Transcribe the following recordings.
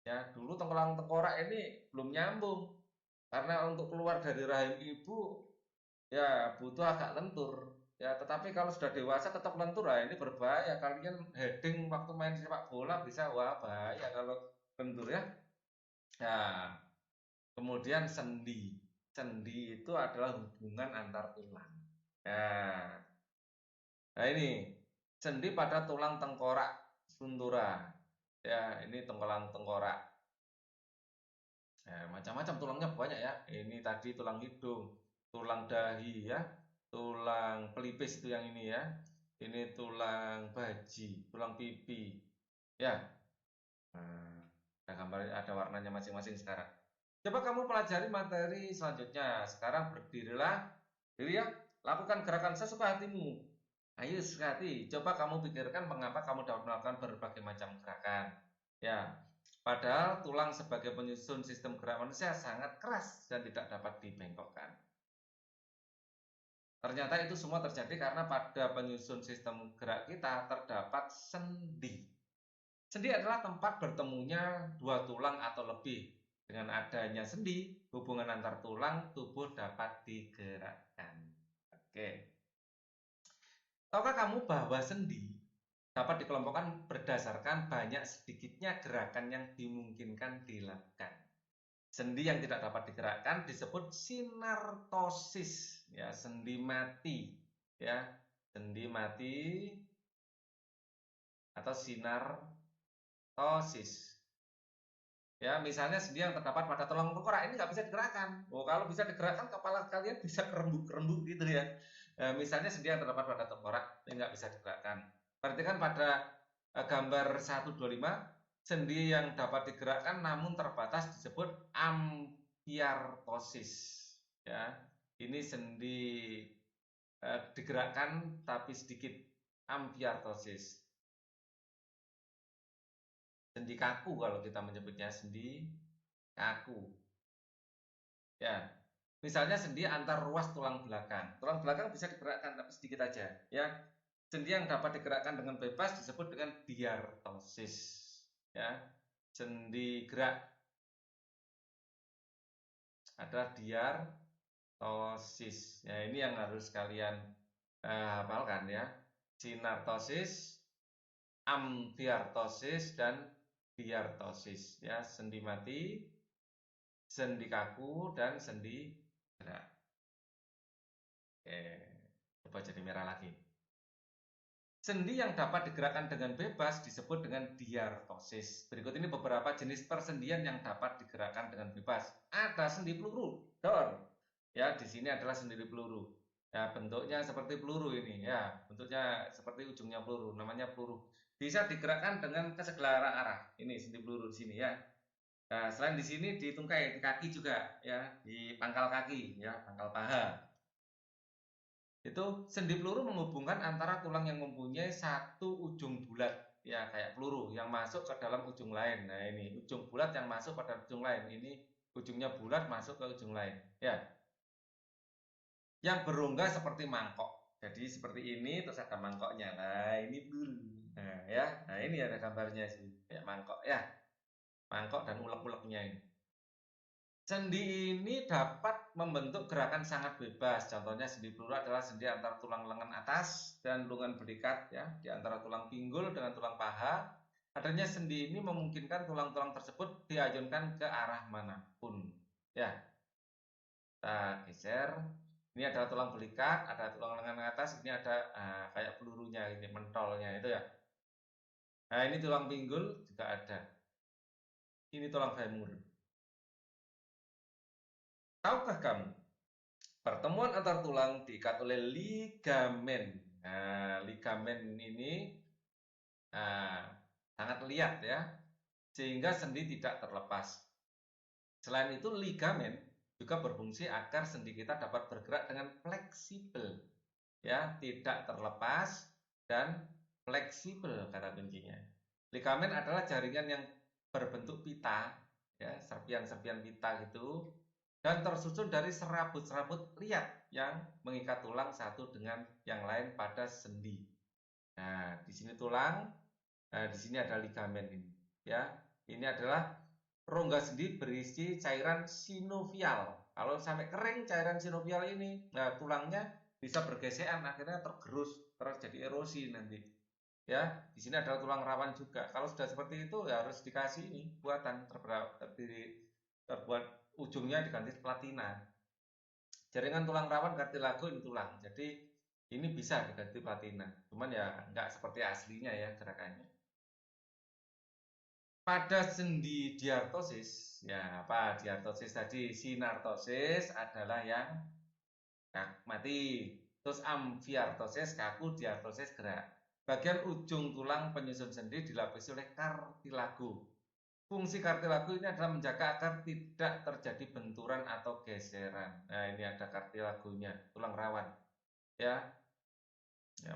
Ya, dulu tengkorak tengkorak ini belum nyambung karena untuk keluar dari rahim ibu ya butuh agak lentur. Ya, tetapi kalau sudah dewasa tetap lentur, ah ini berbahaya. Kalian heading waktu main sepak bola bisa wah bahaya kalau lentur ya. Nah, kemudian sendi. Sendi itu adalah hubungan antar tulang. Nah, nah ini sendi pada tulang tengkorak sultura. Ya, ini tulang tengkorak. Macam-macam tulangnya banyak ya. Ini tadi tulang hidung, tulang dahi ya, tulang pelipis itu yang ini ya. Ini tulang baji, tulang pipi. Ya, nah, ada gambar, ada warnanya masing-masing sekarang. Coba kamu pelajari materi selanjutnya. Sekarang berdirilah, diri ya, lakukan gerakan sesuka hatimu. Ayo sekali, coba kamu pikirkan mengapa kamu dapat melakukan berbagai macam gerakan. Ya, padahal tulang sebagai penyusun sistem gerak manusia sangat keras dan tidak dapat dibengkokkan. Ternyata itu semua terjadi karena pada penyusun sistem gerak kita terdapat sendi. Sendi adalah tempat bertemunya dua tulang atau lebih. Dengan adanya sendi, hubungan antar tulang tubuh dapat digerakkan. Oke. Tahukah kamu bahwa sendi dapat dikelompokkan berdasarkan banyak sedikitnya gerakan yang dimungkinkan dilakukan. Sendi yang tidak dapat digerakkan disebut sinartosis, ya, sendi mati, ya, sendi mati atau sinartosis. Ya, misalnya sendi yang terdapat pada tulang tengkorak ini nggak bisa digerakkan. Oh, kalau bisa digerakkan kepala kalian bisa kerembuk-kerembuk gitu ya. Misalnya sendi yang terdapat pada tengkorak ini nggak bisa digerakkan. Berarti kan pada gambar 125 sendi yang dapat digerakkan namun terbatas disebut ampiartosis. Ya, ini sendi digerakkan tapi sedikit, ampiartosis. Sendi kaku kalau kita menyebutnya sendi kaku. Ya, misalnya sendi antar ruas tulang belakang. Tulang belakang bisa digerakkan tapi sedikit aja. Ya, sendi yang dapat digerakkan dengan bebas disebut dengan diartosis. Ya, sendi gerak adalah diartosis. Ya, ini yang harus kalian hafalkan ya. Sinartosis, ambiartosis, dan diartosis. Ya, sendi mati, sendi kaku, dan sendi gerak. Oke, coba jadi merah lagi. Sendi yang dapat digerakkan dengan bebas disebut dengan diartosis. Berikut ini beberapa jenis persendian yang dapat digerakkan dengan bebas. Ada sendi peluru, dor. Ya, di sini adalah sendi peluru. Ya, bentuknya seperti peluru ini. Ya, bentuknya seperti ujungnya peluru. Namanya peluru. Bisa digerakkan dengan ke segala arah. Ini sendi peluru di sini ya. Nah, selain di sini di tungkai, di kaki juga ya, di pangkal kaki ya, pangkal paha. Itu sendi peluru menghubungkan antara tulang yang mempunyai satu ujung bulat ya kayak peluru yang masuk ke dalam ujung lain. Nah, ini ujung bulat yang masuk pada ujung lain. Ini ujungnya bulat masuk ke ujung lain. Ya, yang berongga seperti mangkok. Jadi seperti ini terus ada mangkoknya. Nah, ini peluru. Nah, ya. Nah, ini ada gambarnya sih. Kayak mangkok ya. Mangkok dan ulek-uleknya ini. Sendi ini dapat membentuk gerakan sangat bebas. Contohnya sendi peluru adalah sendi antara tulang lengan atas dan lengan belikat ya, di antara tulang pinggul dengan tulang paha. Adanya sendi ini memungkinkan tulang-tulang tersebut diayunkan ke arah manapun. Ya, kita geser. Ini adalah tulang belikat, ada tulang lengan atas, ini ada kayak pelurunya, ini mentolnya itu ya. Nah, ini tulang pinggul juga ada. Ini tulang femur. Tahukah kamu pertemuan antar tulang diikat oleh ligamen. Nah, ligamen ini nah, sangat liat ya, sehingga sendi tidak terlepas. Selain itu, ligamen juga berfungsi agar sendi kita dapat bergerak dengan fleksibel, ya, tidak terlepas dan fleksibel kata kuncinya. Ligamen adalah jaringan yang berbentuk pita, ya, serpian-serpian pita gitu, dan tersusun dari serabut-serabut liat yang mengikat tulang satu dengan yang lain pada sendi. Nah, di sini tulang, nah di sini ada ligamen ini. Ya, ini adalah rongga sendi berisi cairan sinovial. Kalau sampai kering cairan sinovial ini, nah tulangnya bisa bergesekan, akhirnya tergerus, terjadi erosi nanti. Ya, di sini adalah tulang rawan juga. Kalau sudah seperti itu ya harus dikasih ini buatan terbuat ujungnya diganti platina. Jaringan tulang rawan kartilago ini tulang. Jadi ini bisa diganti platina. Cuman ya nggak seperti aslinya ya gerakannya. Pada sendi diartosis, ya apa diartosis tadi? Sinartosis adalah yang mati. Terus amfiartosis kaku, diartosis gerak. Bagian ujung tulang penyusun sendi dilapisi oleh kartilago. Fungsi kartilago ini adalah menjaga agar tidak terjadi benturan atau geseran. Nah, ini ada kartilagonya, tulang rawan. Ya,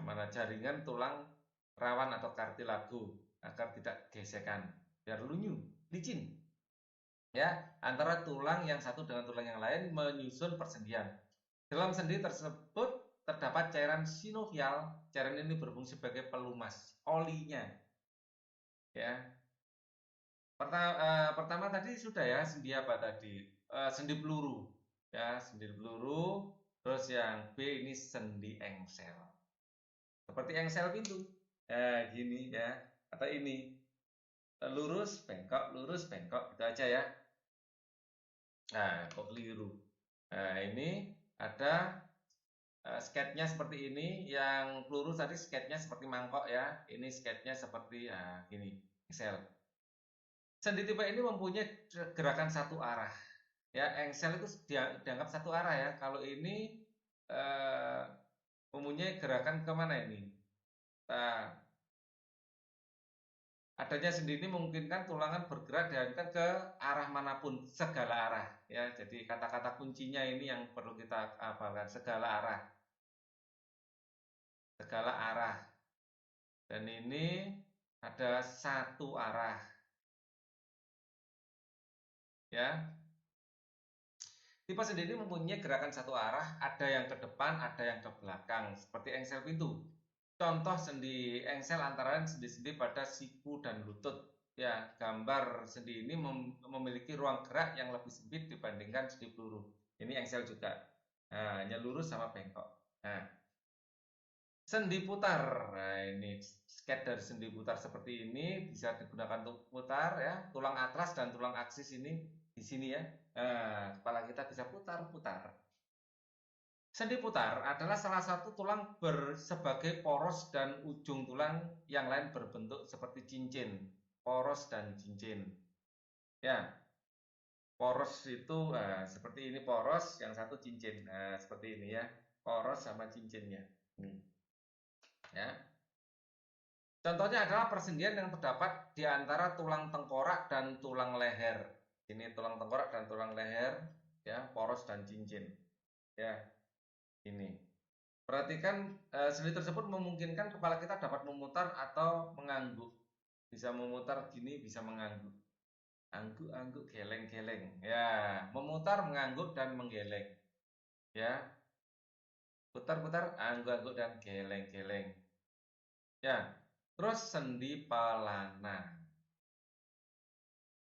mana jaringan tulang rawan atau kartilago agar tidak gesekan, biar licin. Ya, antara tulang yang satu dengan tulang yang lain menyusun persendian. Dalam sendi tersebut terdapat cairan sinovial. Cairan ini berfungsi sebagai pelumas olinya. Ya. Pertama tadi sudah ya, sendi apa tadi? Sendi peluru. Ya, sendi peluru. Terus yang B ini sendi engsel. Seperti engsel pintu. Gini ya. Atau ini lurus, bengkok, gitu aja ya. Nah, kok keliru. Nah, ini ada sketnya seperti ini. Yang peluru tadi sketnya seperti mangkok ya. Ini sketnya seperti gini, engsel. Sendi tipe ini mempunyai gerakan satu arah. Ya, engsel itu dianggap satu arah ya. Kalau ini mempunyai gerakan kemana ini? Nah, adanya sendi ini memungkinkan tulangan bergerak dialihkan ke arah manapun, segala arah. Ya, jadi kata-kata kuncinya ini yang perlu kita hafalkan, segala arah. Segala arah. Dan ini ada satu arah. Ya. Tipe sendi ini mempunyai gerakan satu arah, ada yang ke depan, ada yang ke belakang, seperti engsel pintu. Contoh sendi engsel antara lain sendi-sendi pada siku dan lutut. Ya, gambar sendi ini memiliki ruang gerak yang lebih sempit dibandingkan sendi peluru. Ini engsel juga. Nah, hanya lurus sama bengkok. Nah, sendi putar. Nah, ini sketch dari sendi putar seperti ini bisa digunakan untuk putar ya. Tulang atlas dan tulang aksis ini di sini ya. Nah, kepala kita bisa putar-putar. Sendi putar adalah salah satu tulang sebagai poros dan ujung tulang yang lain berbentuk seperti cincin. Poros dan cincin. Ya, poros itu seperti ini poros, yang satu cincin. Nah, seperti ini ya. Poros sama cincinnya. Ini. Ya. Contohnya adalah persendian yang terdapat di antara tulang tengkorak dan tulang leher. Ini tulang tengkorak dan tulang leher, ya, poros dan cincin. Ya. Ini. Perhatikan sendi tersebut memungkinkan kepala kita dapat memutar atau mengangguk. Bisa memutar gini, bisa mengangguk. Angguk-angguk, geleng-geleng. Ya, memutar, mengangguk dan menggeleng. Ya. Putar-putar, angguk-angguk dan geleng-geleng. Ya. Terus sendi pelana.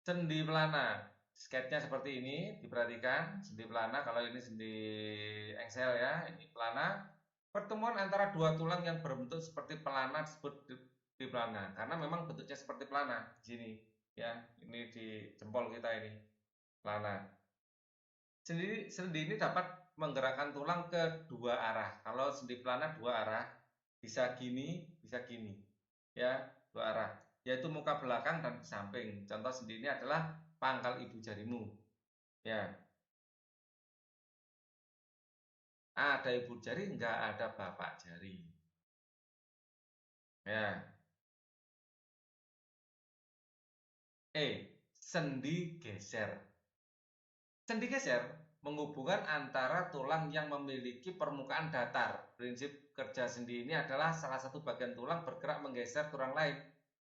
Sendi pelana. Sketnya seperti ini, diperhatikan. Sendi pelana, kalau ini sendi engsel ya, ini pelana. Pertemuan antara dua tulang yang berbentuk seperti pelana disebut di pelana, karena memang bentuknya seperti pelana di sini ya. Ini di jempol kita ini pelana. Sendi ini dapat menggerakkan tulang ke dua arah. Kalau sendi pelana dua arah, bisa gini ya, dua arah, yaitu muka belakang dan samping. Contoh sendi ini adalah pangkal ibu jarimu ya. Ada ibu jari, enggak ada bapak jari. Ya. Sendi geser. Sendi geser menghubungkan antara tulang yang memiliki permukaan datar. Prinsip kerja sendi ini adalah salah satu bagian tulang bergerak menggeser tulang lain.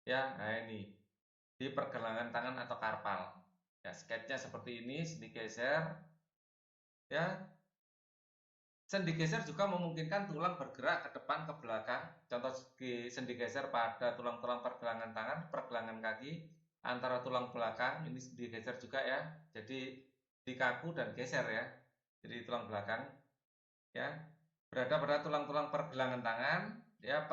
Ya, nah ini di pergelangan tangan atau karpal. Ya, sketnya seperti ini, sendi geser. Ya, sendi geser juga memungkinkan tulang bergerak ke depan ke belakang. Contoh sendi geser pada tulang-tulang pergelangan tangan, pergelangan kaki. antara tulang belakang, ini digeser juga ya. Jadi dikaku dan geser ya. Jadi tulang belakang ya berada pada tulang-tulang pergelangan tangan ya.